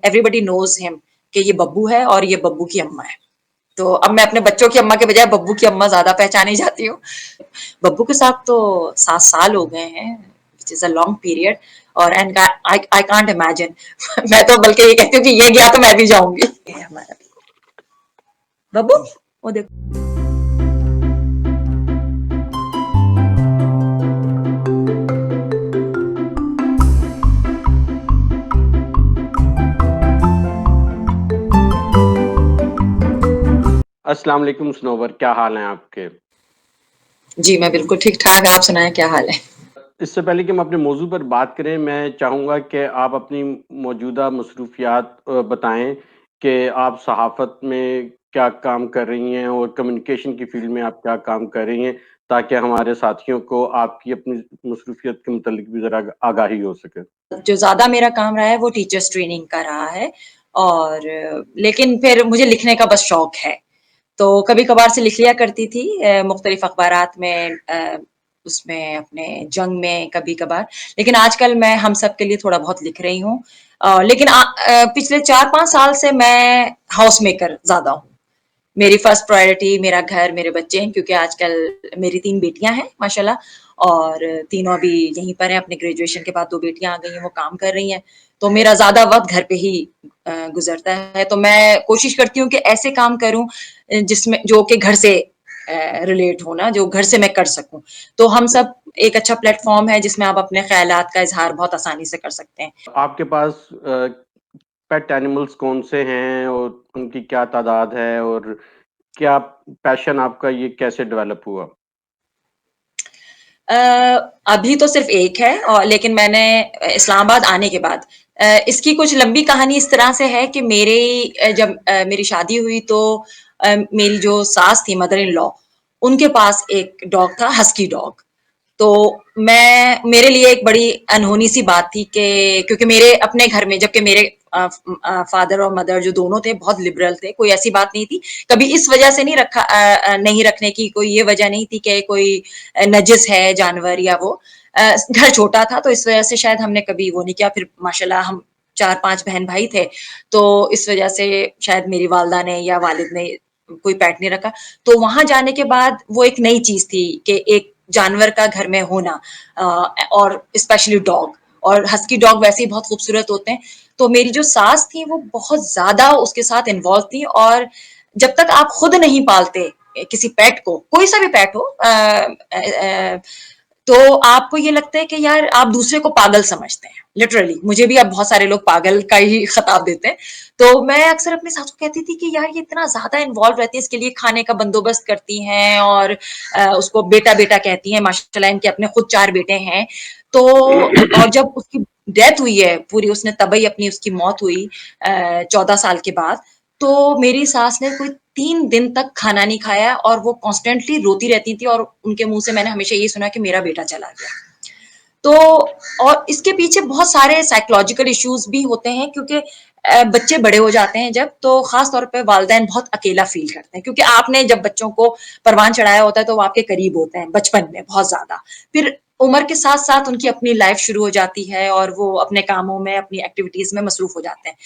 Everybody knows him कि ये बब्बू है और ये बब्बू की अम्मा है। तो अब मैं अपने बच्चों की अम्मा के बजाय बब्बू की अम्मा ज्यादा पहचानी जाती हूँ। बब्बू के साथ तो 7 साल हो गए हैं, which is a long period. और एंड आई कांट इमेजिन मैं तो बल्कि ये कहती हूँ कि ये गया तो मैं भी जाऊंगी। ये हमारा बब्बू, वो देखो। अस्सलाम वालेकुम सनोवर, क्या हाल हैं आपके? जी मैं बिल्कुल ठीक ठाक, आप सुनाएं क्या हाल है? इससे पहले कि हम अपने मौजू पर बात करें, मैं चाहूँगा कि आप अपनी मौजूदा मसरूफ़ियात बताएँ कि आप सहाफ़त में क्या काम कर रही हैं और कम्युनिकेशन की फ़ील्ड में आप क्या काम कर रही हैं, ताकि हमारे साथियों को आपकी अपनी मसरूफ़ियत के मुतल्लिक भी ज़रा आगाही हो सके। जो ज़्यादा मेरा काम रहा है वो टीचर्स ट्रेनिंग का रहा है। और लेकिन फिर मुझे लिखने का बस शौक है। तो कभी-कभार से लिख लिया करती थी मुख्तलिफ अखबारात में, उसमें अपने जंग में कभी-कभार। लेकिन आजकल मैं हम सब के लिए थोड़ा बहुत लिख रही हूँ। लेकिन पिछले 4-5 साल से मैं हाउस मेकर ज़्यादा हूँ। मेरी फर्स्ट प्रायोरिटी मेरा घर, मेरे बच्चे हैं, क्योंकि आजकल मेरी 3 बेटियाँ हैं माशाल्लाह। और तीनों अभी यहीं पर हैं, अपने ग्रेजुएशन के बाद 2 बेटियाँ आ गई हैं, वो काम कर रही हैं। तो मेरा ज़्यादा वक़्त घर पे ही गुज़रता है। तो मैं कोशिश करती हूँ कि ऐसे काम करूँ जिसमें जो कि घर से रिलेट हो ना, जो घर से मैं कर सकूँ। तो हम सब एक अच्छा प्लेटफ़ॉर्म है जिसमें आप अपने ख़यालात का इज़हार बहुत आसानी से कर सकते हैं। आपके पास पेट एनिमल्स कौन-से हैं और उनकी क्या तादाद है और क्या पैशन आपका ये कैसे डेवलप हुआ? अ, अभी तो सिर्फ एक है, और लेकिन मैंने इस्लामाबाद आने के बाद इसकी कुछ लंबी कहानी इस तरह से है कि जब मेरी शादी हुई तो मेरी जो सास थी, मदर इन लॉ, उनके पास एक डॉग था, हस्की डॉग। तो मैं मेरे लिए एक बड़ी अनहोनी सी बात थी कि क्योंकि मेरे अपने घर में, जबकि मेरे फादर और मदर जो दोनों थे बहुत लिबरल थे, कोई ऐसी बात नहीं थी। कभी इस वजह से नहीं रखा, नहीं रखने की कोई ये वजह नहीं थी कि कोई नजिस है जानवर या वो। घर छोटा था तो इस वजह से शायद हमने कभी वो नहीं किया। फिर माशाल्लाह हम 4-5 बहन भाई थे, तो इस वजह से शायद मेरी वालदा ने या वालिद ने कोई पेट नहीं रखा। तो वहां जाने के बाद वो एक नई चीज थी कि एक जानवर का घर में होना, और स्पेशली डॉग। और हस्की डॉग वैसे ही बहुत खूबसूरत होते हैं। तो मेरी जो सास थी वो बहुत ज्यादा उसके साथ इन्वॉल्व थी। और जब तक आप खुद नहीं पालते किसी पेट को, कोई सा भी पेट हो, तो आपको ये लगता है कि यार आप दूसरे को पागल समझते हैं। लिटरली मुझे भी अब बहुत सारे लोग पागल का ही खिताब देते हैं। तो मैं अक्सर अपनी सास को कहती थी कि यार ये इतना ज्यादा इन्वॉल्व रहती है, इसके लिए खाने का बंदोबस्त करती हैं, और उसको बेटा बेटा कहती हैं। माशाल्लाह इनके अपने खुद 4 बेटे हैं। तो और जब उसकी डेथ हुई है पूरी, उसने तबई अपनी उसकी मौत हुई 14 साल के बाद। तो मेरी सास ने कोई 3 दिन तक खाना नहीं खाया, और वो कॉन्स्टेंटली रोती रहती थी। और उनके मुंह से मैंने हमेशा ये सुना कि मेरा बेटा चला गया। तो और इसके पीछे बहुत सारे साइकोलॉजिकल इश्यूज भी होते हैं, क्योंकि बच्चे बड़े हो जाते हैं जब, तो खास तौर पे वालिदैन बहुत अकेला फील करते हैं, क्योंकि आपने जब बच्चों को परवान चढ़ाया होता है तो वो आपके करीब होते हैं बचपन में बहुत ज्यादा। फिर उम्र के साथ साथ उनकी अपनी लाइफ शुरू हो जाती है, और वो अपने कामों में, अपनी एक्टिविटीज में मसरूफ हो जाते हैं।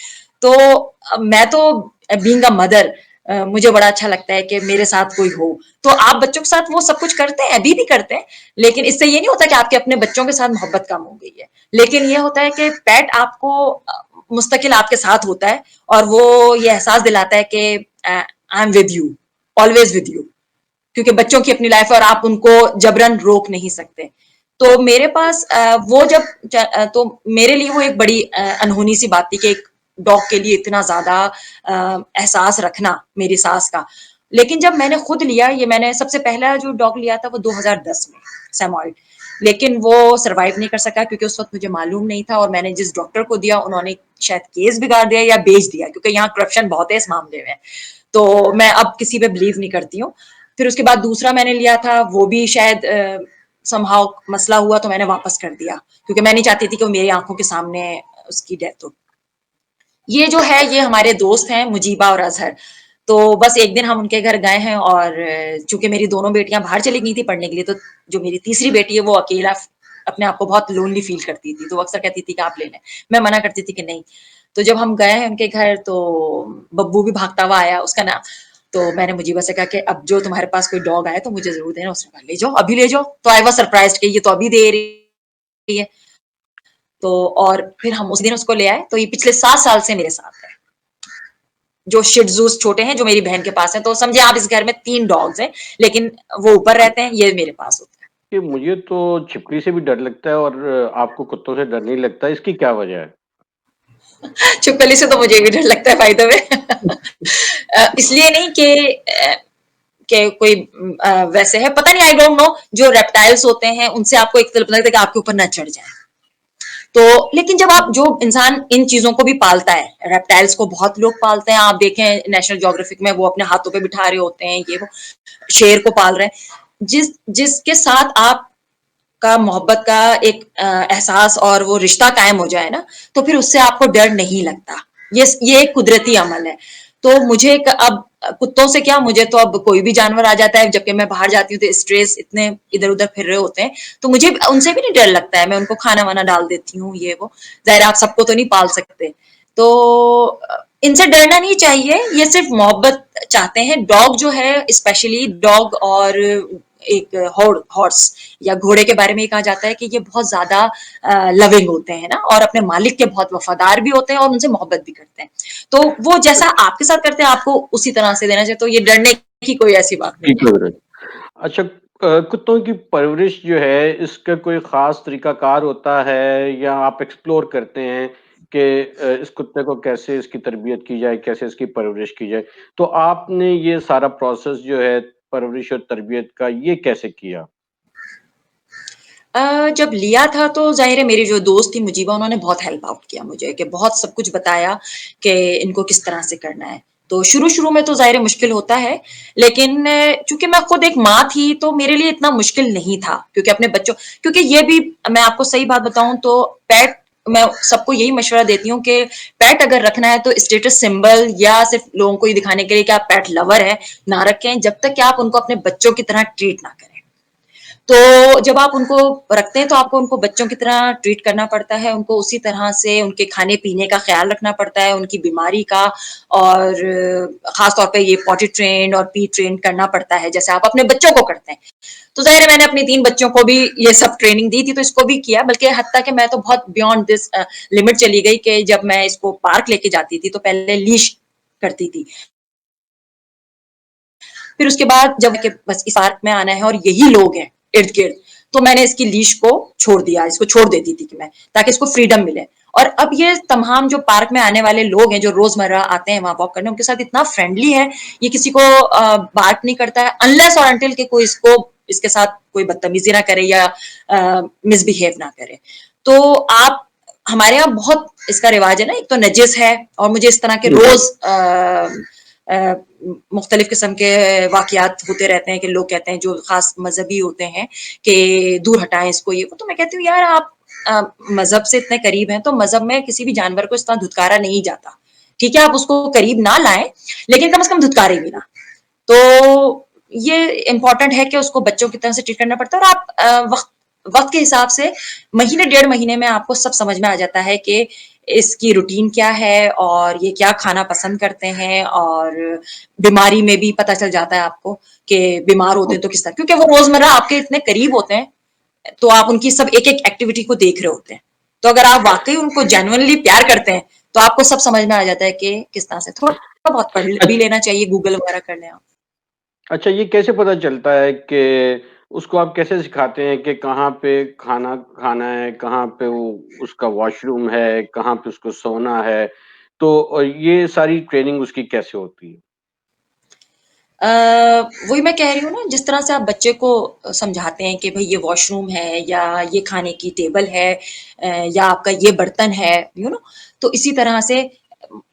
तो मैं तो बीइंग अ मदर, मुझे बड़ा अच्छा लगता है कि मेरे साथ कोई हो। तो आप बच्चों के साथ वो सब कुछ करते हैं, अभी भी करते हैं। लेकिन इससे ये नहीं होता कि आपके अपने बच्चों के साथ मोहब्बत कम हो गई है। लेकिन ये होता है कि पेट आपको मुस्तकिल आपके साथ होता है, और वो ये एहसास दिलाता है कि I am with you, always with you. क्योंकि बच्चों की अपनी लाइफ है और आप उनको जबरन रोक नहीं सकते। तो मेरे पास वो जब तो मेरे लिए वो एक बड़ी अनहोनी सी बात थी कि एक डॉग के लिए इतना ज्यादा एहसास रखना मेरी सास का। लेकिन जब मैंने खुद लिया, ये मैंने सबसे पहला जो डॉग लिया था वो 2010 में, सैमॉइड। लेकिन वो सरवाइव नहीं कर सका, क्योंकि उस वक्त मुझे मालूम नहीं था, और मैंने जिस डॉक्टर को दिया उन्होंने शायद केस बिगाड़ दिया या बेच दिया, क्योंकि यहाँ करप्शन बहुत है इस मामले में। तो मैं अब किसी पे बिलीव नहीं करती हूँ। फिर उसके बाद दूसरा मैंने लिया था, वो भी शायद समहाउ मसला हुआ, तो मैंने वापस कर दिया, क्योंकि मैं नहीं चाहती थी कि वो मेरी आंखों के सामने उसकी डेथ हो। ये जो है ये हमारे दोस्त हैं, मुजीबा और अजहर। तो बस एक दिन हम उनके घर गए हैं, और चूंकि मेरी दोनों बेटियां बाहर चली गई थी पढ़ने के लिए, तो जो मेरी तीसरी बेटी है वो अकेला अपने आप को बहुत लोनली फील करती थी। तो वो अक्सर कहती थी कि आप ले लें, मैं मना करती थी कि नहीं। तो जब हम गए हैं उनके घर तो बब्बू भी भागता हुआ आया, उसका नाम। तो मैंने मुजीबा से कहा कि अब जो तुम्हारे पास कोई डॉग आए तो मुझे जरूर देना। उसने कहा ले जाओ, अभी ले जाओ। तो आई वाज सरप्राइज्ड कि ये तो अभी दे रही है। तो और फिर हम उस दिन उसको ले आए। तो ये पिछले 7 साल से मेरे साथ है। जो शिट्जूस छोटे हैं जो मेरी बहन के पास है। तो समझे आप इस घर में 3 डॉग्स हैं, लेकिन वो ऊपर रहते हैं, ये मेरे पास होते हैं। कि मुझे तो छिपकली से भी डर लगता है और आपको कुत्तों से डर नहीं लगता, इसकी क्या वजह है? छिपकली से तो मुझे भी डर लगता है बाय द वे। इसलिए नहीं कि कोई वैसे है, पता नहीं, आई डोंट नो। जो रेप्टाइल्स होते हैं उनसे आपको एक तरफ लगता है कि आपके ऊपर ना चढ़ जाए। तो लेकिन जब आप जो इंसान इन चीजों को भी पालता है, रेप्टाइल्स को बहुत लोग पालते हैं, आप देखें नेशनल ज्योग्राफिक में वो अपने हाथों पे बिठा रहे होते हैं, ये वो शेर को पाल रहे हैं। जिसके साथ आप का मोहब्बत का एक एहसास और वो रिश्ता कायम हो जाए ना, तो फिर उससे आपको डर नहीं लगता। ये एक कुदरती अमल है। तो मुझे अब कुत्तों से क्या, मुझे तो अब कोई भी जानवर आ जाता है, जबकि मैं बाहर जाती हूँ तो स्ट्रेस इतने इधर उधर फिर रहे होते हैं, तो मुझे उनसे भी नहीं डर लगता है। मैं उनको खाना वाना डाल देती हूँ, ये वो। जाहिर आप सबको तो नहीं पाल सकते। तो इनसे डरना नहीं चाहिए, ये सिर्फ मोहब्बत चाहते हैं। डॉग जो है, स्पेशली डॉग और एक हॉर्स या घोड़े के बारे में ये कहा जाता है कि ये बहुत ज्यादा लविंग होते हैं ना, और अपने मालिक के बहुत वफादार भी होते हैं और उनसे मोहब्बत भी करते हैं। तो वो जैसा आपके साथ करते हैं आपको उसी तरह से देना चाहिए। तो ये डरने की कोई ऐसी बात नहीं ठीक है। लग रहा है। अच्छा, कुत्तों की परवरिश जो है, इसका कोई ख़ास तरीक़ाकार होता है या आप एक्सप्लोर करते हैं कि इस कुत्ते को कैसे इसकी तरबियत की जाए, कैसे इसकी परवरिश की जाए? तो आपने ये सारा प्रोसेस जो है परवरिश और तरबियत का, ये कैसे किया? जब लिया था तो ज़ाहिर है मेरी जो दोस्त थी मुजीबा, उन्होंने बहुत हेल्प आउट किया मुझे, कि बहुत सब कुछ बताया कि इनको किस तरह से करना है। तो शुरू-शुरू में तो ज़ाहिर है मुश्किल होता है, लेकिन चूँकि मैं खुद एक माँ थी तो मेरे लिए इतना मुश्किल नहीं था, क्योंकि अपने बच्चों, क्योंकि ये भी मैं आपको सही बात बताऊँ तो पेट, मैं सबको यही मशवरा देती हूँ कि पेट अगर रखना है तो स्टेटस सिंबल या सिर्फ लोगों को ये दिखाने के लिए कि आप पेट लवर हैं, ना रखें, जब तक कि आप उनको अपने बच्चों की तरह ट्रीट ना करें। तो जब आप उनको रखते हैं तो आपको उनको बच्चों की तरह ट्रीट करना पड़ता है, उनको उसी तरह से उनके खाने-पीने का ख़्याल रखना पड़ता है, उनकी बीमारी का, और ख़ास तौर पे ये पॉटी ट्रेन्ड और पी ट्रेन्ड करना पड़ता है, जैसे आप अपने बच्चों को करते हैं। तो ज़ाहिर है मैंने अपने 3 बच्चों को भी ये सब ट्रेनिंग दी थी, तो इसको भी किया, बल्कि हत्ता कि मैं तो बहुत बियॉन्ड दिस लिमिट चली गई कि जब मैं इसको पार्क लेके जाती थी, तो पहले लीश करती थी। फिर उसके बाद जब कि बस इस पार्क में आना है और यही लोग हैं इर्द-गिर्द, तो मैंने इसकी लीश को छोड़ दिया, इसको छोड़ देती थी कि मैं, ताकि इसको फ्रीडम मिले। और अब ये तमाम जो पार्क में आने वाले लोग हैं, जो रोज़मर्रा आते हैं वहाँ वॉक करने, उनके साथ इतना फ्रेंडली है, ये किसी को बात नहीं करता है, अनलेस और अंटिल कि कोई इसके साथ कोई बदतमीज़ी ना करे या मिसबिहेव ना करे। तो आप हमारे यहाँ बहुत इसका रिवाज है ना, एक तो नजिस है, और मुझे इस तरह के जी, रोज़ मुख्तलिफ किस्म के वाकयात होते रहते हैं कि लोग कहते हैं जो खास मजहबी होते हैं कि दूर हटाएं इसको, ये वो। तो मैं कहती हूँ यार आप मजहब से इतने करीब हैं तो मजहब में किसी भी जानवर को इस तरह धुतकारा नहीं जाता। ठीक है, आप उसको करीब ना लाएं, लेकिन कम से कम धुतकारे भी ना। तो ये इम्पोर्टेंट है कि उसको बच्चों की तरह से ट्रीट करना पड़ता है, और आप वक्त वक्त के हिसाब से महीने 1.5 महीने में आपको सब समझ में आ जाता है कि इसकी रूटीन क्या है और ये क्या खाना पसंद करते हैं, और बीमारी में भी पता चल जाता है आपको कि बीमार होते हैं तो किस तरह, क्योंकि वो रोजमर्रा आपके इतने करीब होते हैं, तो आप उनकी सब एक एक एक्टिविटी को देख रहे होते हैं। तो अगर आप वाकई उनको जेन्युइनली प्यार करते हैं तो आपको सब समझ में आ जाता है कि किस तरह से। थोड़ा बहुत पढ़ भी अच्छ लेना चाहिए, गूगल वगैरह कर लें आप। अच्छा, ये कैसे पता चलता है कि उसको आप कैसे सिखाते हैं कि कहाँ पे खाना खाना है, कहाँ पे वो उसका वॉशरूम है, कहाँ पे उसको सोना है? तो ये सारी ट्रेनिंग उसकी कैसे होती है? अ, वही मैं कह रही हूँ ना, जिस तरह से आप बच्चे को समझाते हैं कि भई ये वॉशरूम है या ये खाने की टेबल है, या आपका ये बर्तन है, तो इसी तरह से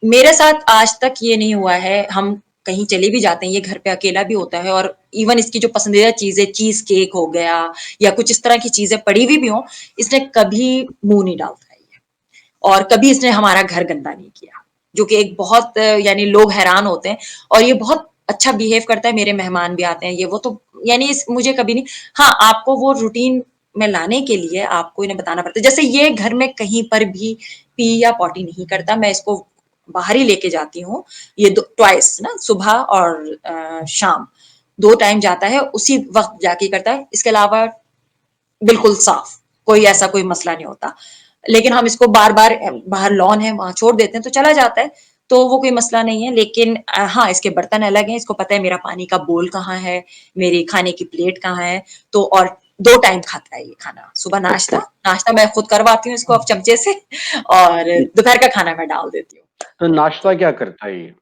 मेरे साथ आज तक ये नहीं हुआ है। हम कहीं चले भी जाते हैं, ये घर पे अकेला भी होता है, और इवन इसकी जो पसंदीदा चीज़ें, चीज़ केक हो गया या कुछ इस तरह की चीज़ें पड़ी हुई भी हों, इसने कभी मुँह नहीं डाल खाई है, और कभी इसने हमारा घर गंदा नहीं किया, जो कि एक बहुत यानी लोग हैरान होते हैं। और ये बहुत अच्छा बिहेव करता है, मेरे मेहमान भी आते हैं, ये वो, तो यानी मुझे कभी नहीं। हाँ, आपको वो रूटीन में लाने के लिए आपको इन्हें बताना पड़ता है। जैसे ये घर में कहीं पर भी पी या पॉटी नहीं करता, मैं इसको बाहर ही लेके जाती हूँ। ये ट्वाइस ना, सुबह और शाम 2 टाइम जाता है, उसी वक़्त जाके करता है। इसके अलावा बिल्कुल साफ, कोई ऐसा कोई मसला नहीं होता। लेकिन हम इसको बार-बार बाहर लॉन है वहाँ छोड़ देते हैं तो चला जाता है, तो वो कोई मसला नहीं है। लेकिन हाँ, इसके बर्तन अलग हैं, इसको पता है मेरा पानी का बोल कहाँ है, मेरी खाने की प्लेट कहाँ है, तो और 2 टाइम खाता है ये खाना। सुबह नाश्ता, नाश्ता मैं खुद करवाती हूँ इसको अब चमचे से और दोपहर का खाना मैं डाल देती हूँ। तो नाश्ता तो क्या करता है ये?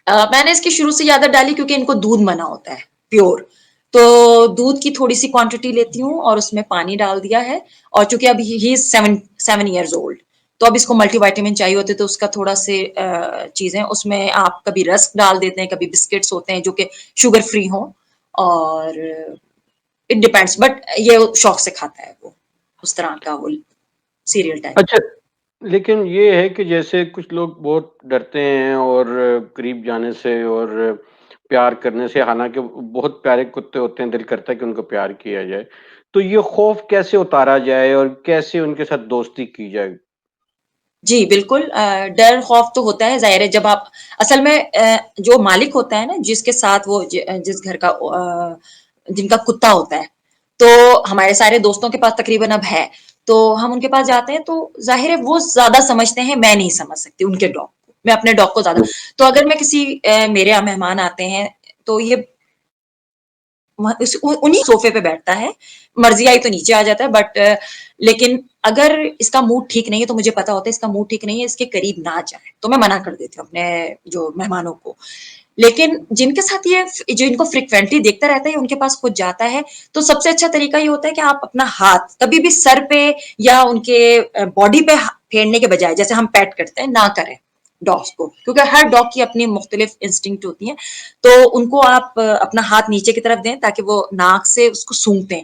मैंने इसकी शुरू से ही आदत डाली क्योंकि इनको दूध मना होता है, प्योर। तो दूध की थोड़ी-सी क्वांटिटी लेती हूँ और उसमें पानी डाल दिया है और चूँकि अभी ही इज़ 7 इयर्स ओल्ड, तो अब इसको मल्टीविटामिन चाहिए होते हैं, तो उसका थोड़ा से चीज़ें उसमें आप कभी रस्क डाल देते हैं, कभी बिस्किट्स होते हैं जो कि शुगर फ्री हों और इट डिपेंड्स बट ये शौक से खाता है वो, उस तरह का वो सीरियल टाइप। अच्छा, लेकिन ये है कि जैसे कुछ लोग बहुत डरते हैं और करीब जाने से और प्यार करने से, हालाँकि बहुत प्यारे कुत्ते होते हैं, दिल करता है कि उनको प्यार किया जाए। तो ये खौफ कैसे उतारा जाए और कैसे उनके साथ दोस्ती की जाए? जी, बिल्कुल डर खौफ तो होता है, ज़ाहिर है जब आप असल में जो मालिक होता है ना, जिसके साथ वो जिस घर का जिनका कुत्ता होता है, तो हमारे सारे दोस्तों के पास तकरीबन अब है, तो हम उनके पास जाते हैं, तो ज़ाहिर है वो ज़्यादा समझते हैं, मैं नहीं समझ सकती उनके डॉग को, मैं अपने डॉग को ज़्यादा तो अगर मैं किसी मेरे यहाँ मेहमान आते हैं, तो ये उन्हीं सोफे पे बैठता है, मर्जी आई तो नीचे आ जाता है बट लेकिन अगर इसका मूड ठीक नहीं है तो मुझे पता होता है इसका मूड ठीक नहीं है, इसके करीब ना जाए, तो मैं मना कर देती हूँ अपने जो मेहमानों को। लेकिन जिनके साथ ये जो इनको फ्रीक्वेंटली देखता रहता है, उनके पास खुद जाता है, तो सबसे अच्छा तरीका ये होता है कि आप अपना हाथ कभी भी सर पे या उनके बॉडी पे फेरने के बजाय, जैसे हम पेट करते हैं, ना करें डॉग्स को, क्योंकि हर डॉग की अपनी मुख्तलिफ इंस्टिंक्ट होती हैं। तो उनको आप अपना हाथ नीचे की तरफ दें ताकि वो नाक से उसको सूंघते।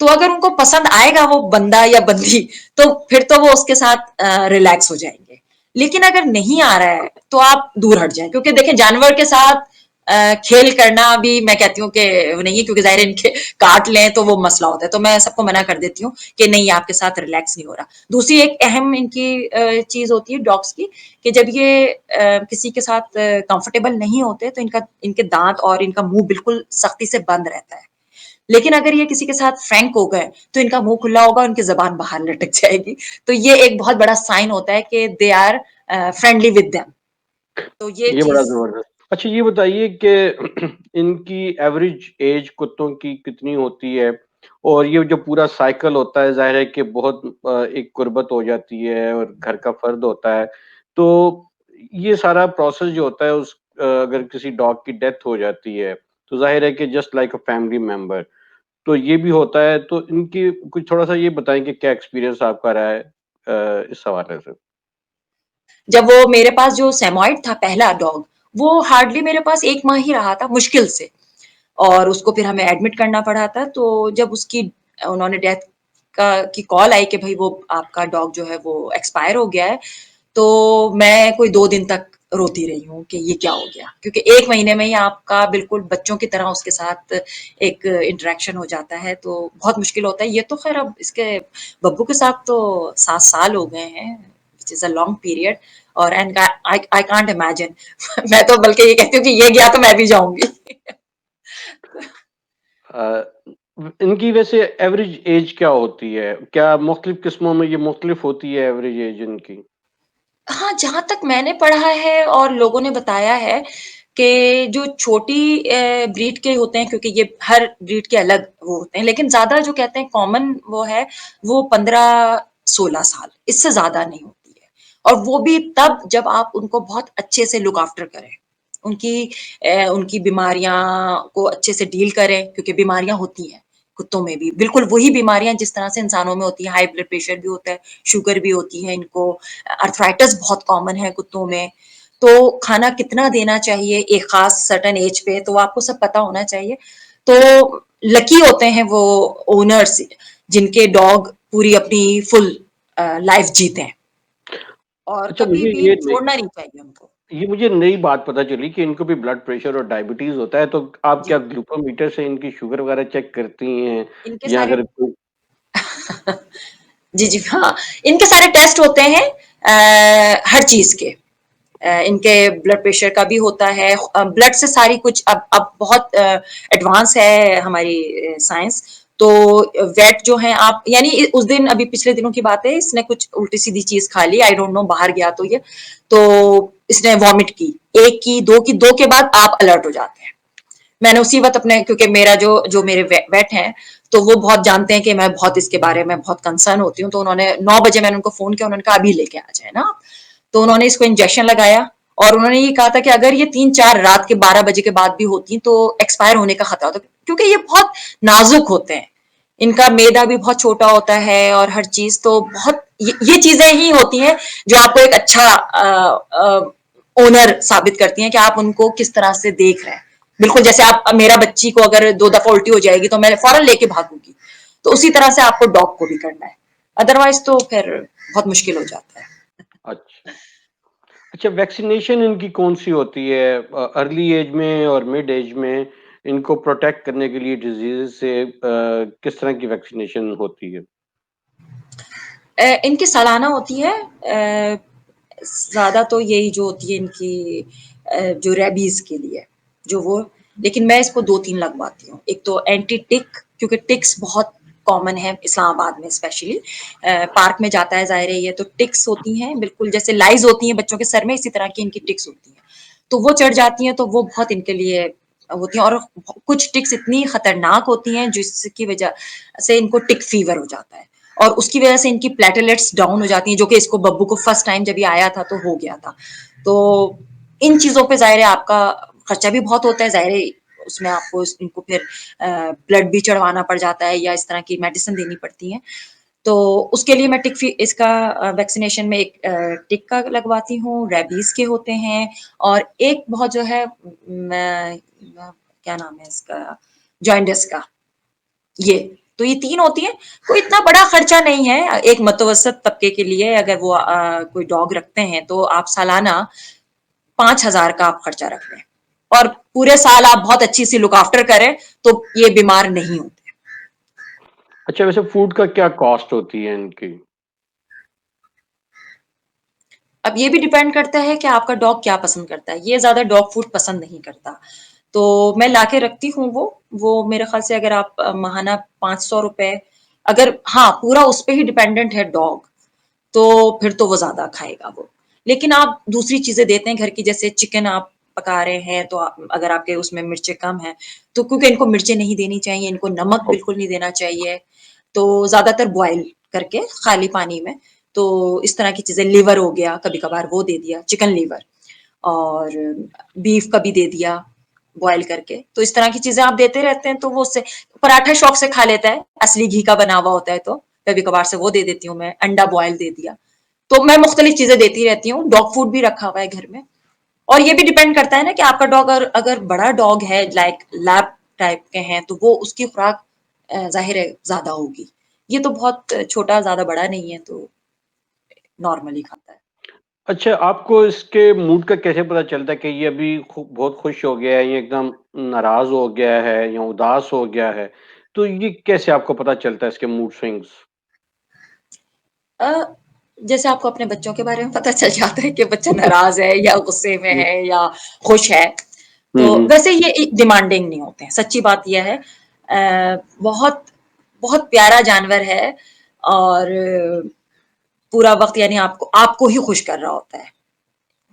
तो अगर उनको पसंद आएगा वो बंदा या बंदी, तो फिर तो वो उसके साथ रिलैक्स हो जाएंगे। लेकिन अगर नहीं आ रहा है तो आप दूर हट जाएं, क्योंकि देखें जानवर के साथ खेल करना भी मैं कहती हूँ कि वो नहीं है, क्योंकि जाहिर है इनके काट लें तो वो मसला होता है, तो मैं सबको मना कर देती हूँ कि नहीं आपके साथ रिलैक्स नहीं हो रहा। दूसरी एक अहम इनकी चीज होती है डॉग्स की, कि जब ये किसी के साथ कंफर्टेबल नहीं होते तो इनका इनके दांत और इनका मुंह बिल्कुल सख्ती से बंद रहता है। लेकिन अगर ये किसी के साथ फ्रैंक हो गए तो इनका मुंह खुला होगा, उनकी जबान बाहर लटक जाएगी। तो ये एक बहुत बड़ा साइन होता है कि they are friendly with them. तो ये ये बड़ा चीज ज़बरदस्त। अच्छा, ये बताइए कि इनकी एवरेज ऐज कुत्तों की कितनी होती है? और ये जो पूरा साइकिल होता है, ज़ाहिर है कि बहुत एक गुर्बत हो जाती है और घर का फ़र्द होता है। तो ये सारा प्रोसेस जो होता है अगर किसी डॉग की डेथ हो जाती है, तो ज़ाहिर है कि just like a family member, तो ये भी होता है। तो इनकी कुछ थोड़ा-सा ये बताएँ कि क्या एक्सपीरियंस आपका रहा है इस हवाले से? जब वो मेरे पास जो सेमॉइड था पहला डॉग, वो हार्डली मेरे पास 1 माह ही रहा था मुश्किल से, और उसको फिर हमें एडमिट करना पड़ा था। तो जब उसकी उन्होंने डेथ का की कॉल आई कि भाई वो आपका डॉग जो है वो एक्सपायर हो गया है, तो मैं कोई 2 दिन तक रोती रही हूँ कि ये क्या हो गया? क्योंकि 1 महीने में ही आपका बिल्कुल बच्चों की तरह उसके साथ एक इंटरेक्शन हो जाता है, तो बहुत मुश्किल होता है। ये तो ख़ैर अब इसके बब्बू के साथ तो 7 साल हो गए हैं, which is a long period, और एंड आई कांट इमेजिन मैं तो बल्कि ये कहती हूँ कि ये गया तो मैं भी जाऊँगी। अ, इनकी वैसे एवरेज एज क्या होती है? क्या मुख्तलिफ किस्मों में ये मुख्तलिफ होती है एवरेज एज इनकी? हाँ, जहाँ तक मैंने पढ़ा है और लोगों ने बताया है कि जो छोटी ब्रीड के होते हैं, क्योंकि ये हर ब्रीड के अलग वो होते हैं, लेकिन ज़्यादा जो कहते हैं कॉमन वो है, वो 15-16 साल, इससे ज़्यादा नहीं होती है। और वो भी तब जब आप उनको बहुत अच्छे से लुक आफ्टर करें। उनकी उनकी बीमारियाँ को अच्छे से डील करें, क्योंकि बीमारियाँ होती हैं, कुत्तों में भी। बिल्कुल वही बीमारियाँ जिस तरह से इंसानों में होती हैं, हाई ब्लड प्रेशर भी होता है, शुगर भी होती है इनको, अर्थराइटिस बहुत कॉमन है कुत्तों में। तो खाना कितना देना चाहिए एक खास सर्टेन एज पे, तो आपको सब पता होना चाहिए। तो लकी होते हैं वो ओनर्स जिनके डॉग पूरी अपनी फुल लाइफ जीते हैं। और अच्छा कभी मुझे भी ये नहीं छोड़ना नहीं चाहिए उनको। ये मुझे नई बात पता चली कि इनको भी ब्लड प्रेशर और डायबिटीज़ होता है, तो आप क्या जी, ग्लूकोमीटर से इनकी शुगर वगैरह चेक करती हैं? इनके या सारे अगर कोई जी, जी, हाँ, इनके सारे टेस्ट होते हैं हर चीज़ के। इनके ब्लड प्रेशर का भी होता है, ब्लड से सारी कुछ अब बहुत एडवांस है हमारी साइंस। तो वेट जो है आप यानी उस दिन अभी पिछले दिनों की बात है, इसने कुछ उल्टी सीधी चीज खा ली, आई डोंट नो बाहर गया तो ये, तो इसने वॉमिट की, एक की, दो के बाद आप अलर्ट हो जाते हैं। मैंने उसी वक्त अपने, क्योंकि मेरा जो जो मेरे वेट हैं, तो वो बहुत जानते हैं कि मैं बहुत इसके बारे में बहुत कंसर्न होती हूँ, तो उन्होंने 9 बजे मैंने उनको फोन किया, उन्होंने कहा अभी लेके आ जाए ना। तो उन्होंने इसको इंजेक्शन लगाया, और उन्होंने ये कहा था कि अगर ये 3-4 रात के 12 बजे के बाद भी होती तो एक्सपायर होने का खतरा होता, क्योंकि ये बहुत नाजुक होते हैं, इनका मैदा भी बहुत छोटा होता है, और हर चीज तो बहुत ये चीजें ही होती हैं जो आपको एक अच्छा ओनर साबित करती हैं कि आप उनको किस तरह से देख रहे हैं। बिल्कुल जैसे आप मेरा बच्ची को अगर 2 दफा उल्टी हो जाएगी तो मैं फौरन लेके भागूंगी, तो उसी तरह से आपको डॉग को भी करना है, अदरवाइज तो फिर बहुत मुश्किल हो जाता है। अच्छा। अच्छा वैक्सीनेशन इनकी कौन-सी होती है? अर्ली एज में और मिड एज में इनको प्रोटेक्ट करने के लिए डिज़ीज़ से किस तरह की वैक्सीनेशन होती है? इनकी सालाना होती है, ज्यादा तो यही जो होती है इनकी, जो रेबीज के लिए जो वो, लेकिन मैं इसको 2-3 लगवाती हूँ। एक तो एंटी टिक, क्योंकि टिक्स बहुत कॉमन है इस्लामाबाद में स्पेशली, पार्क में जाता है जाहिर है ये, तो टिक्स होती हैं बिल्कुल जैसे लाइज होती हैं बच्चों के सर में, इसी तरह की इनकी टिक्स होती हैं, तो वो चढ़ जाती हैं, तो वो बहुत इनके लिए होती हैं, और कुछ टिक्स इतनी खतरनाक होती हैं जिसकी वजह से इनको टिक फीवर हो जाता है, और उसकी वजह से इनकी प्लेटलेट्स डाउन हो जाती हैं, जो कि इसको बब्बू को फर्स्ट टाइम जब ये आया था तो हो गया था। तो इन चीजों पे जाहिर है आपका खर्चा भी बहुत होता है, जाहिर है उसमें आपको इनको फिर ब्लड भी चढ़वाना पड़ जाता है, या इस तरह की मेडिसिन देनी पड़ती है। तो उसके लिए मैं इसका वैक्सीनेशन में एक टिक का लगवाती हूँ, रेबीज के होते हैं, और एक बहुत जो है क्या नाम है इसका, जॉइंडिस का, ये, तो ये 3 होती हैं। कोई इतना बड़ा खर्चा नहीं है एक मतवसत तबके के लिए, अगर वो कोई डॉग रखते हैं तो आप सालाना 5,000 का आप खर्चा रख लें, और पूरे साल आप बहुत अच्छी सी लुक आफ्टर करें, तो ये बीमार नहीं होते। अच्छा वैसे फूड का क्या कॉस्ट होती है इनकी? अब ये भी डिपेंड करता है कि आपका डॉग क्या पसंद करता है, ये ज्यादा डॉग फूड पसंद नहीं करता, तो मैं लाके रखती हूँ वो मेरे ख्याल से अगर आप महाना 500 रुपए, अगर हाँ पूरा उस पर ही डिपेंडेंट है डॉग, तो फिर तो वो ज्यादा खाएगा वो। लेकिन आप दूसरी चीजें देते हैं घर की, जैसे चिकन आप पका रहे हैं, तो अगर आपके उसमें मिर्चें कम है, तो क्योंकि इनको मिर्चें नहीं देनी चाहिए, इनको नमक बिल्कुल नहीं देना चाहिए, तो ज्यादातर बॉयल करके खाली पानी में, तो इस तरह की चीजें, लिवर हो गया कभी कभार वो दे दिया, चिकन लिवर, और बीफ कभी दे दिया बॉयल करके, तो इस तरह की चीजें आप देते रहते हैं, तो वो उससे पराठा शौक से खा लेता है, असली घी का बना हुआ होता है, तो कभी कभार से वो दे देती हूँ मैं, अंडा बॉयल दे दिया, तो मैं मुख्तलिफ चीजें देती रहती हूँ, डॉग फूड भी रखा हुआ है घर में। और ये भी डिपेंड करता है ना कि आपका डॉग अगर बड़ा डॉग है, लाइक लैब टाइप के हैं, तो वो उसकी खुराक जाहिर है ज्यादा होगी, ये तो बहुत छोटा ज्यादा बड़ा नहीं है, तो नॉर्मली खाता है। अच्छा आपको इसके मूड का कैसे पता चलता है कि ये अभी बहुत खुश हो गया है, ये एकदम नाराज़ हो गया है या उदास हो गया है? तो ये कैसे आपको पता चलता है इसके मूड स्विंग्स? अ, जैसे आपको अपने बच्चों के बारे में पता चल जाता है कि बच्चा नाराज है या गुस्से में हुँ, है या खुश है, हुँ, तो हुँ। वैसे ये डिमांडिंग नहीं होते हैं, सच्ची बात यह है, बहुत बहुत प्यारा जानवर है, और पूरा वक्त यानी आपको आपको ही खुश कर रहा होता है।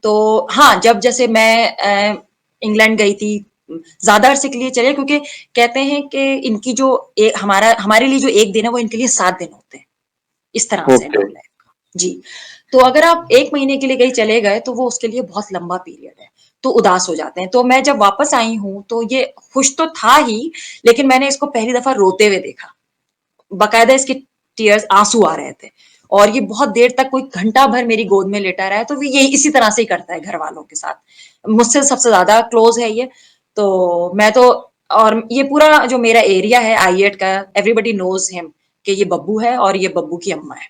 तो हाँ, जब जैसे मैं इंग्लैंड गई थी, ज्यादा अरसे के लिए चले, क्योंकि कहते हैं कि इनकी जो हमारा हमारे लिए जो एक दिन है वो इनके लिए 7 दिन होते हैं, इस तरह से ओके। लव लाइफ का। जी, तो अगर आप 1 महीने के लिए कहीं चले गए तो वो उसके लिए बहुत लंबा पीरियड है, तो उदास हो जाते हैं। तो मैं जब वापस आई हूँ तो ये खुश तो था ही, लेकिन मैंने इसको पहली दफा रोते हुए देखा, बकायदा इसके टीयर्स आंसू आ रहे थे, और ये बहुत देर तक कोई घंटा भर मेरी गोद में लेटा रहा है, तो ये इसी तरह से ही करता है घर वालों के साथ, मुझसे सबसे ज्यादा क्लोज है ये, तो मैं तो, और ये पूरा जो मेरा एरिया है आई एट का, एवरीबडी नोज हिम कि ये बब्बू है और ये बब्बू की अम्मा है,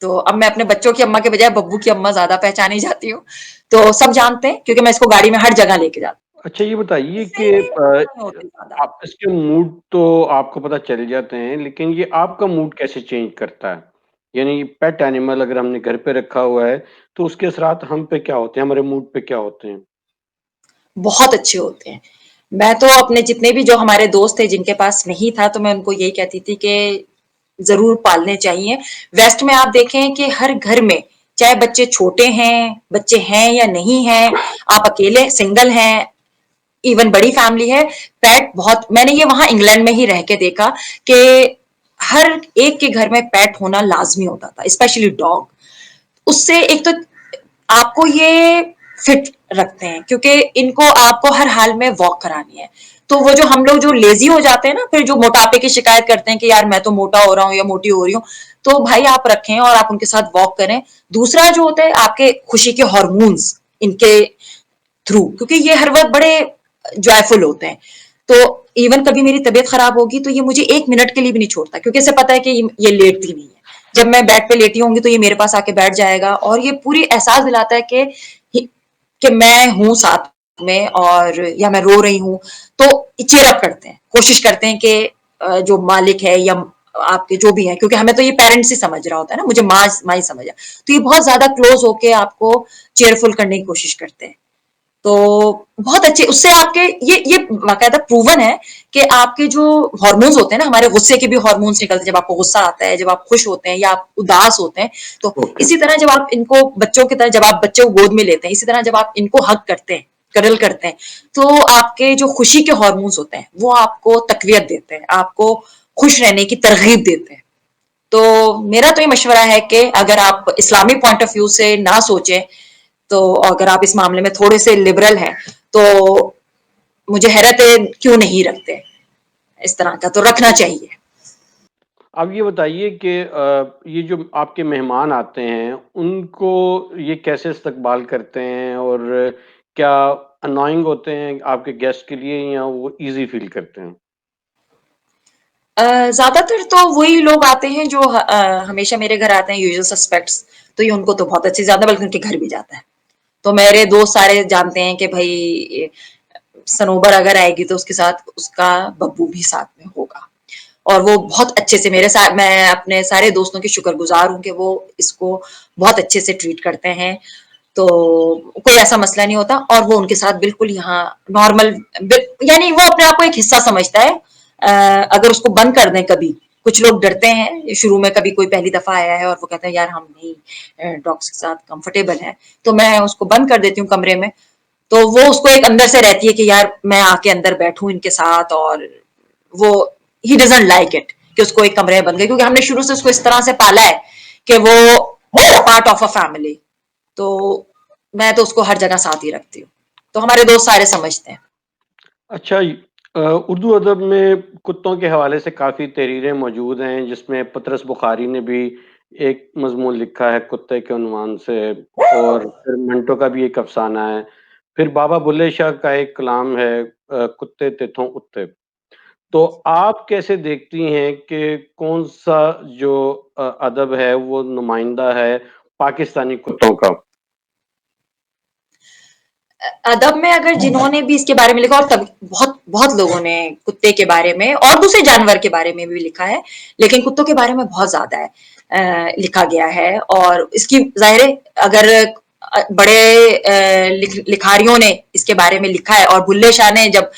तो अब मैं अपने बच्चों की अम्मा के बजाय बब्बू की अम्मा ज़्यादा पहचानी जाती हूँ। तो सब जानते हैं क्योंकि मैं इसको गाड़ी में हर जगह लेके जाती अच्छा ये हूँ। बताइए इससे कि ये मसला नहीं होते ज़्यादा। आप इसके मूड तो आपको पता चल जाते हैं, लेकिन ये आपका मूड कैसे चेंज करता है? यानी पेट एनिमल अगर हमने घर पे रखा हुआ है, तो उसके असरात हम पे क्या होते हैं, हमारे मूड पे क्या होते हैं? बहुत अच्छे होते हैं। मैं तो अपने जितने भी जो हमारे दोस्त थे जिनके पास नहीं था, तो मैं उनको यही कहती थी कि ज़रूर पालने चाहिए। वेस्ट में आप देखें कि हर घर में, चाहे बच्चे छोटे हैं, बच्चे हैं या नहीं हैं, आप अकेले सिंगल हैं, इवन बड़ी फैमिली है, पेट बहुत मैंने ये वहाँ इंग्लैंड में ही रह के देखा कि हर एक के घर में पेट होना लाज़मी होता था, स्पेशली डॉग। उससे एक तो आपको ये फिट रखते हैं क्योंकि इनको आपको हर हाल में वॉक करानी है। तो वो जो हम लोग जो लेजी हो जाते हैं ना, फिर जो मोटापे की शिकायत करते हैं कि यार मैं तो मोटा हो रहा हूँ या मोटी हो रही हूँ, तो भाई आप रखें और आप उनके साथ वॉक करें। दूसरा जो होता है आपके खुशी के हॉर्मोन्स इनके थ्रू, क्योंकि ये हर वक्त बड़े जॉयफुल होते हैं। तो इवन कभी मेरी तबीयत खराब होगी तो ये मुझे एक मिनट के लिए भी नहीं छोड़ता क्योंकि इसे पता है कि ये लेटती नहीं है। जब मैं बेड पे लेटी होंगी तो ये मेरे पास आके बैठ जाएगा और ये पूरी एहसास दिलाता है कि मैं हूँ साथ में, और या मैं रो रही हूँ, तो चीयर अप करते हैं, कोशिश करते हैं कि जो मालिक है या आपके जो भी है, क्योंकि हमें तो ये पेरेंट्स ही समझ रहा होता है ना, मुझे माँ ही समझ, तो ये बहुत ज्यादा क्लोज होके आपको चेयरफुल करने की कोशिश करते हैं। तो बहुत अच्छे उससे आपके ये बाकायदा प्रूवन है कि आपके जो हार्मोन्स होते हैं ना, हमारे गुस्से के भी हार्मोन्स निकलते हैं जब आपको गुस्सा आता है, जब आप खुश होते हैं या आप उदास होते हैं। तो ओके। इसी तरह जब आप इनको बच्चों की तरह, जब आप बच्चे को गोद में लेते हैं, इसी तरह जब आप इनको हक करते हैं, करल करते हैं, तो आपके जो खुशी के हार्मोन्स होते हैं वो आपको तकवीत देते हैं, आपको खुश रहने की तरगीब देते हैं। तो मेरा तो ये मशवरा है कि अगर आप इस्लामी पॉइंट ऑफ व्यू से ना सोचें, तो अगर आप इस मामले में थोड़े से लिबरल हैं, तो मुझे हैरत है क्यों नहीं रखते इस तरह का, तो रखना चाहिए। अब ये बताइए कि ये जो आपके मेहमान आते हैं, उनको ये कैसे इस्तकबाल करते हैं और क्या अननोइंग होते हैं आपके गेस्ट के लिए या वो ईज़ी फ़ील करते हैं? ज्यादातर तो वही लोग आते हैं जो हमेशा मेरे घर आते हैं, यूजुअल सस्पेक्ट्स। तो ये उनको तो बहुत अच्छे ज्यादा, बल्कि उनके घर भी जाता है। तो मेरे दोस्त सारे जानते हैं कि भाई सनोबर अगर आएगी तो उसके साथ उसका बब्बू भी साथ में होगा। और वो बहुत अच्छे से मेरे साथ, मैं अपने सारे दोस्तों की शुक्रगुजार हूँ कि वो इसको बहुत अच्छे से ट्रीट करते हैं। तो कोई ऐसा मसला नहीं होता और वो उनके साथ बिल्कुल यहाँ नॉर्मल, यानी वो अपने आप को एक हिस्सा समझता है। अगर उसको बंद कर दें कभी, कुछ लोग डरते हैं शुरू में, कभी कोई पहली दफा आया है और वो कहता है यार हम नहीं डॉग्स के साथ कंफर्टेबल है, तो मैं उसको बंद कर देती हूँ कमरे में। तो वो उसको एक अंदर से रहती है कि यार मैं आके अंदर बैठूं इनके साथ, और वो ही डजंट लाइक इट कि उसको एक कमरे में बंद कर, क्योंकि हमने शुरू से उसको इस तरह से पाला है कि वो पार्ट ऑफ अ फैमिली। तो मैं तो उसको हर जगह साथ ही रखती हूँ। तो हमारे दोस्त सारे समझते हैं। अच्छा उर्दू अदब में कुत्तों के हवाले से काफ़ी तहरीरें मौजूद हैं, जिसमें पतरस बुखारी ने भी एक मज़मून लिखा है कुत्ते के उन्वान से और फिर मंटो का भी एक अफ़साना है। फिर बाबा बुल्ले शाह का एक कलाम है कुत्ते तेथों उत्ते। तो आप कैसे देखती हैं कि कौन-सा जो अदब है वो नुमाइंदा है पाकिस्तानी कुत्तों का? अदब में अगर जिन्होंने भी इसके बारे में लिखा, और तब बहुत बहुत लोगों ने कुत्ते के बारे में और दूसरे जानवर के बारे में भी लिखा है, लेकिन कुत्तों के बारे में बहुत ज्यादा है लिखा गया है। और इसकी जाहिर है अगर बड़े लिखारियों ने इसके बारे में लिखा है, और बुल्ले शाह ने जब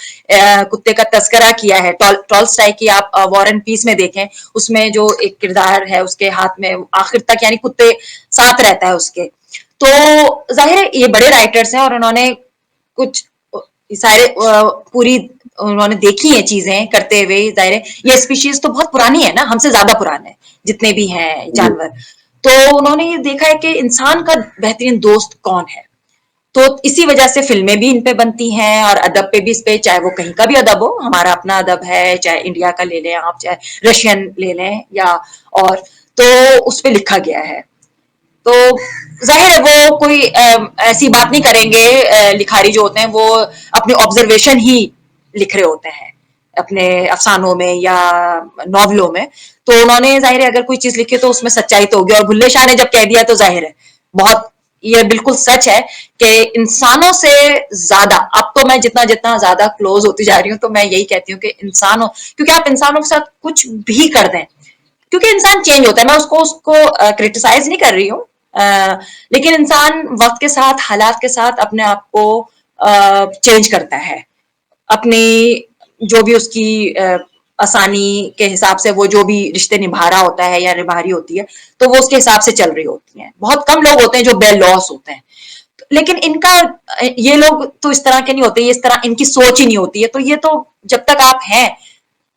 कुत्ते का तस्करा किया है, टॉल्स्टॉय की आप वॉर एंड पीस में देखें, उसमें जो एक किरदार है उसके हाथ में आखिर तक यानी कुत्ते साथ रहता है उसके। तो जाहिर है ये बड़े राइटर्स हैं और उन्होंने कुछ सारे पूरी उन्होंने देखी है चीजें करते हुए। जाहिर है ये स्पीशीज तो बहुत पुरानी है ना, हमसे ज्यादा पुराने है जितने भी हैं जी। जानवर। तो उन्होंने ये देखा है कि इंसान का बेहतरीन दोस्त कौन है। तो इसी वजह से फिल्में भी इन पे बनती हैं और अदब पे भी इस पे, चाहे वो कहीं का भी अदब हो, हमारा अपना अदब है, चाहे इंडिया का ले लें आप, चाहे रशियन ले लें या और, तो उस पे लिखा गया है। तो जाहिर है वो कोई ऐसी बात नहीं करेंगे, लिखारी जो होते हैं वो अपने ऑब्जर्वेशन ही लिख रहे होते हैं। अपने अफ़सानों में या नॉवलों में, तो उन्होंने ज़ाहिर है अगर कोई चीज़ लिखी तो उसमें सच्चाई तो होगी और बुल्ले शाह ने जब कह दिया तो ज़ाहिर है, बहुत ये बिल्कुल सच है कि इंसानों से ज़्यादा अब तो मैं जितना-जितना ज़्यादा क्लोज़ होती जा रही हूँ, तो मैं यही कहती हूँ कि इंसानों क्योंकि आप इंसानों के साथ कुछ भी कर दें, क्योंकि इंसान चेंज होता है, मैं उसको उसको क्रिटिसाइज़ नहीं कर रही हूँ लेकिन इंसान वक़्त के साथ, हालात के साथ अपने आप को चेंज करता है। अपनी जो भी उसकी आसानी के हिसाब से वो जो भी रिश्ते निभा रहा होता है या निभा रही होती है, तो वो उसके हिसाब से चल रही होती हैं। बहुत कम लोग होते हैं जो बेलौस होते हैं। लेकिन इनका ये लोग तो इस तरह के नहीं होते, ये इस तरह इनकी सोच ही नहीं होती है, तो ये तो जब तक आप हैं,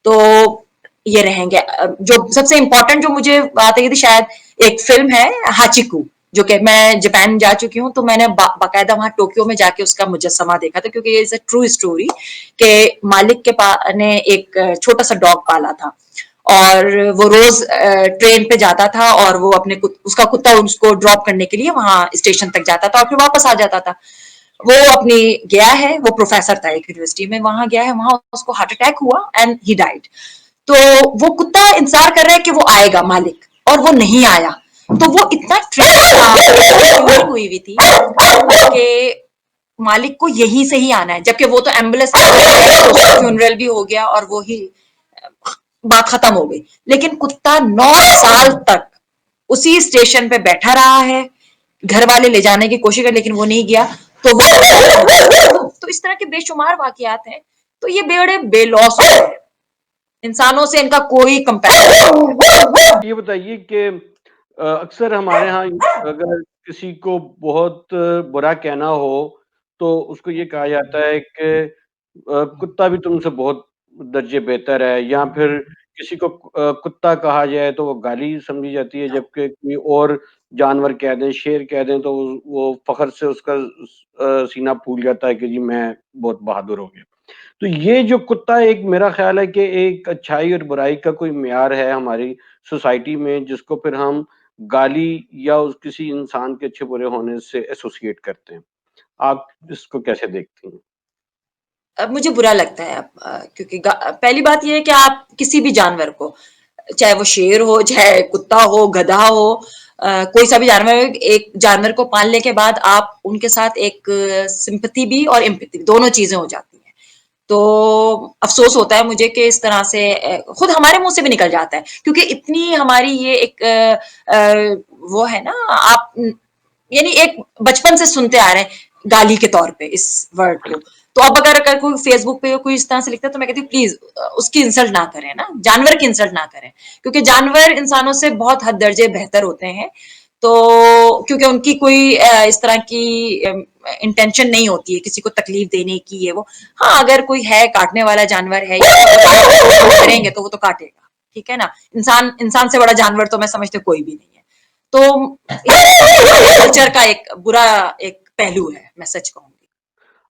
तो ये रहेंगे। जो सबसे इम्पोर्टेंट जो मुझे बात आई थी शायद एक फ़िल्म है हाचिकू, जो कि मैं जापान जा चुकी हूँ, तो मैंने बाकायदा वहाँ टोक्यो में जाके उसका मुजस्समा देखा था क्योंकि इट्स अ ट्रू स्टोरी के मालिक के ने एक छोटा-सा डॉग पाला था और वो रोज़ ट्रेन पे जाता था और वो अपने उसका कुत्ता उसको ड्रॉप करने के लिए वहाँ स्टेशन तक जाता था और फिर वापस आ जाता था। वो अपनी गया है, वो प्रोफ़ेसर था एक यूनिवर्सिटी में, वहाँ गया है, वहाँ उसको हार्ट अटैक हुआ एंड ही डाइड। तो वो कुत्ता इंतजार कर रहा है कि वो आएगा मालिक और वो नहीं आया तो वो इतना ट्रिगर हुई हुई थी कि मालिक को यहीं से ही आना है जबकि वो तो एम्बुलेंस फ्यूनरल भी हो गया और वो ही बात खत्म हो गई लेकिन कुत्ता 9 साल तक उसी स्टेशन पे बैठा रहा है घर वाले ले जाने की कोशिश कर लेकिन वो नहीं गया तो वो तो इस तरह के बेशुमार वाकयात हैं तो ये बड़े बेलौस होते हैं इंसानों से इनका कोई कंपैरिजन ये बताइए कि अक्सर हमारे यहाँ अगर किसी को बहुत बुरा कहना हो, तो उसको ये कहा जाता है कि कुत्ता भी तुमसे बहुत दर्जे बेहतर है या फिर किसी को कुत्ता कहा जाए तो वो गाली समझी जाती है, जबकि कोई और जानवर कह दें, शेर कह दें तो वो फ़ख्र से उसका सीना फूल जाता है कि जी मैं बहुत बहादुर हो गया। तो ये जो कुत्ता एक मेरा ख़्याल है कि एक अच्छाई और बुराई का कोई म्यार है हमारी सोसाइटी में जिसको फिर हम गाली या उस किसी इंसान के अच्छे-बुरे होने से एसोसिएट करते हैं। आप इसको कैसे देखती हैं? अब मुझे बुरा लगता है क्योंकि पहली बात ये है कि आप किसी भी जानवर को चाहे वो शेर हो चाहे कुत्ता हो गधा हो कोई सा भी जानवर एक जानवर को पालने के बाद आप उनके साथ एक सिंपैथी भी और एम्पैथी दोनों चीजें हो जाती हैं तो अफसोस होता है मुझे कि इस तरह से खुद हमारे मुंह से भी निकल जाता है क्योंकि इतनी हमारी ये एक वो है ना आप यानी एक बचपन से सुनते आ रहे हैं गाली के तौर पे इस वर्ड को तो अब अगर कोई फेसबुक पे कोई इस तरह से लिखता है तो मैं कहती हूँ प्लीज उसकी इंसल्ट ना करें ना जानवर की इंसल्ट ना करें क्योंकि जानवर इंसानों से बहुत हद दर्जे बेहतर होते हैं तो क्योंकि उनकी कोई इस तरह की इंटेंशन नहीं होती है किसी को तकलीफ देने की ये वो हाँ अगर कोई है काटने वाला जानवर है या करेंगे तो वो तो काटेगा ठीक है ना इंसान इंसान से बड़ा जानवर तो मैं समझती हूँ कोई भी नहीं है तो कल्चर का एक बुरा एक पहलू है मैं सच कहूंगी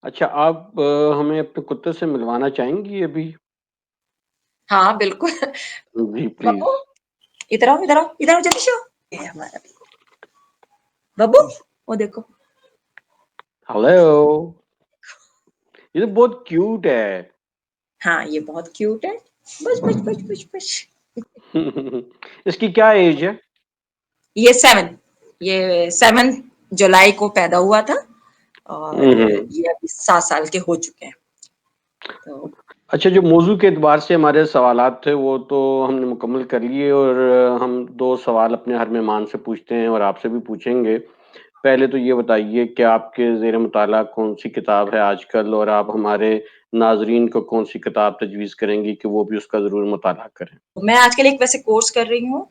अच्छा आप हमें अपने कुत्ते से मिलवाना चाहेंगी अभी? हाँ बिल्कुल जी, बब्बू प्लीज़। इधर आओ इधर आओ इधर आओ जल्दी से आओ ये है हमारा बब्बू वो देखो हेलो! ये तो बहुत क्यूट है। हाँ ये बहुत क्यूट है बस बस बस बस बस इसकी क्या एज है? ये 7 ये 7 जुलाई को पैदा हुआ था और हुँ, हुँ। ये अभी 7 साल के हो चुके हैं तो अच्छा, जो मौज़ू के एतबार से हमारे सवालात थे, वो तो हमने मुकम्मल कर लिए और हम 2 सवाल अपने हर मेहमान से पूछते हैं और आपसे भी पूछेंगे। पहले तो ये बताइए कि आपके ज़ेर मुताला कौन-सी किताब है आजकल और आप हमारे नाज़रीन को कौन-सी किताब तजवीज़ करेंगी कि वो भी उसका ज़रूर मुताला करें? मैं आजकल एक वैसे कोर्स कर रही हूँ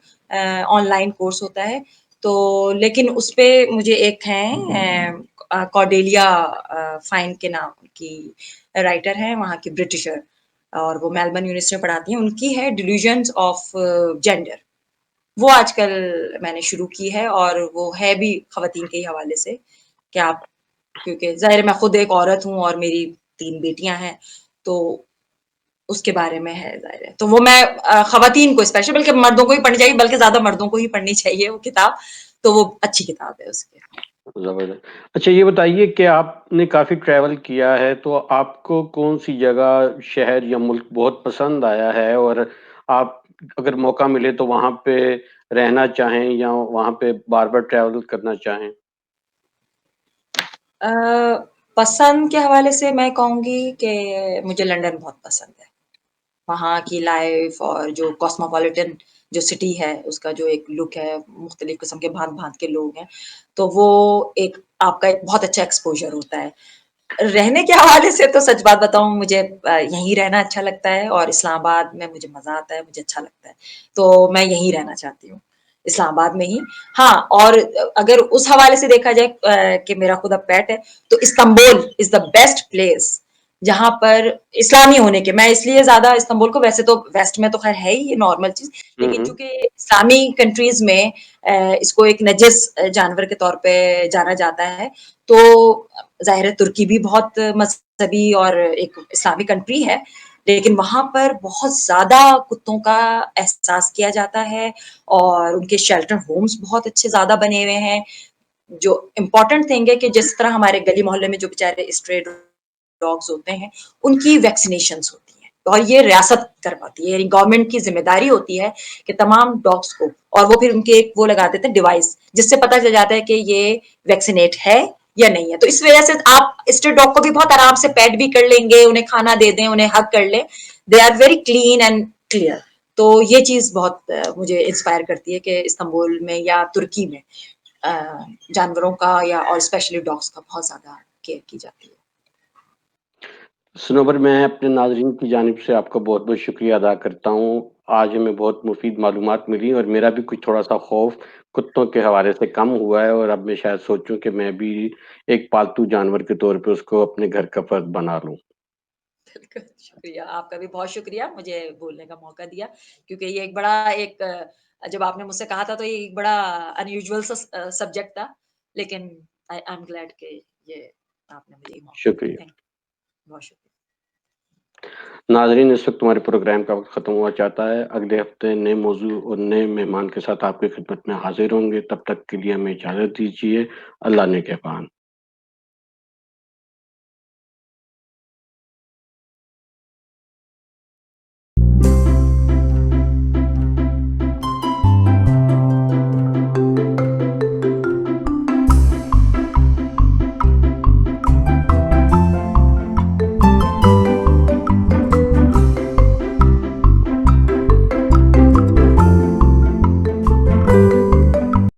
ऑनलाइन कोर्स होता है तो लेकिन उस पे मुझे एक है कॉर्डेलिया फाइन के नाम की राइटर है वहाँ की ब्रिटिशर और वो मेलबर्न यूनिवर्सिटी में पढ़ाती हैं उनकी है डिल्यूजन्स ऑफ जेंडर वो आजकल मैंने शुरू की है और वो है भी खवातीन के ही हवाले से कि आप क्योंकि ज़ाहिर है मैं खुद एक औरत हूँ और मेरी 3 बेटियाँ हैं, तो उसके बारे में है ज़ाहिर है। तो वो मैं खवातीन को स्पेशल बल्कि मर्दों को ही पढ़नी चाहिए बल्कि ज़्यादा मर्दों को ही पढ़नी चाहिए वो किताब, तो वो अच्छी किताब है उसकी। ज़बरदस्त। अच्छा ये बताइए कि आपने काफ़ी ट्रैवल किया है, तो आपको कौन-सी जगह, शहर या मुल्क बहुत पसंद आया है और आप अगर मौका मिले तो वहाँ पे रहना चाहें या वहाँ पे बार-बार ट्रैवल करना चाहें? अ, पसंद के हवाले से मैं कहूँगी कि मुझे लंदन बहुत पसंद है। वहाँ की लाइफ़ और जो कॉस्मोपॉलिटन जो सिटी है, उसका जो एक लुक है, मुख्तलिफ़ किस्म के भाँत-भाँत के लोग हैं, तो वो एक आपका एक बहुत अच्छा एक्सपोज़र होता है। रहने के हवाले से तो सच बात बताऊँ मुझे यहीं रहना अच्छा लगता है और इस्लामाबाद में मुझे मज़ा आता है, मुझे अच्छा लगता है। तो मैं यहीं रहना चाहती हूँ, इस्लामाबाद में ही। हाँ, और अगर उस हवाले से देखा जाए कि मेरा खुद अब पेट है, तो Istanbul is the best place जहाँ पर इस्लामी होने के मैं इसलिए ज़्यादा इस्तांबुल को वैसे तो वेस्ट में तो ख़ैर है ही ये नॉर्मल चीज़, हुँ, लेकिन हुँ। चूँकि इस्लामी कंट्रीज़ में इसको एक नजिस जानवर के तौर पे जाना जाता है, तो ज़ाहिर है तुर्की भी बहुत मज़हबी और एक इस्लामिक कंट्री है, लेकिन वहाँ पर बहुत ज़्यादा कुत्तों का एहसास किया जाता है और उनके शेल्टर होम्स बहुत अच्छे ज़्यादा बने हुए हैं। जो इम्पोर्टेंट थिंग है कि जिस तरह हमारे गली मोहल्ले में जो बेचारे स्ट्रे डॉग्स होते हैं, उनकी वैक्सीनेशंस होती हैं और ये रियासत करवाती है, यानी गवर्नमेंट की ज़िम्मेदारी होती है कि तमाम डॉग्स को और वो फिर उनके एक वो लगा देते हैं डिवाइस, जिससे पता चल जाता है कि ये वैक्सीनेट है या नहीं है। तो इस वजह से आप स्ट्रीट डॉग को भी बहुत आराम से पेट भी कर लेंगे, उन्हें खाना दे दें, उन्हें हग कर लें। They are very clean and clear. तो ये चीज़ बहुत मुझे इंस्पायर करती है कि इस्तांबुल में या तुर्की में जानवरों का या और स्पेशली डॉग्स का बहुत ज़्यादा केयर की जाती है। सनोवर मैं अपने नाज़रीन की जानिब से आपका बहुत-बहुत शुक्रिया अदा करता हूँ। आज हमें बहुत मुफ़ीद मालूमात मिली और मेरा भी कुछ थोड़ा-सा खौफ़ कुत्तों के हवाले से कम हुआ है और अब मैं शायद सोचूँ कि मैं भी एक पालतू जानवर के तौर पे उसको अपने घर का फ़र्द बना लूँ। बिल्कुल, शुक्रिया। आपका भी बहुत शुक्रिया मुझे बोलने का मौका दिया क्योंकि ये एक बड़ा एक जब आपने मुझसे कहा था तो ये एक बड़ा अनयूजुअल सा सब्जेक्ट था। लेकिन आई एम ग्लैड कि ये आपने मुझे ये मौका दिया। शुक्रिया। Thank you. बहुत शुक्रिया। नाज़रीन इस वक़्त हमारे प्रोग्राम का वक़्त ख़त्म हुआ चाहता है। अगले हफ़्ते नए मौज़ू और नए मेहमान के साथ आपकी ख़िदमत में हाज़िर होंगे। तब तक के लिए हमें इजाज़त दीजिए। अल्लाह ने के पान।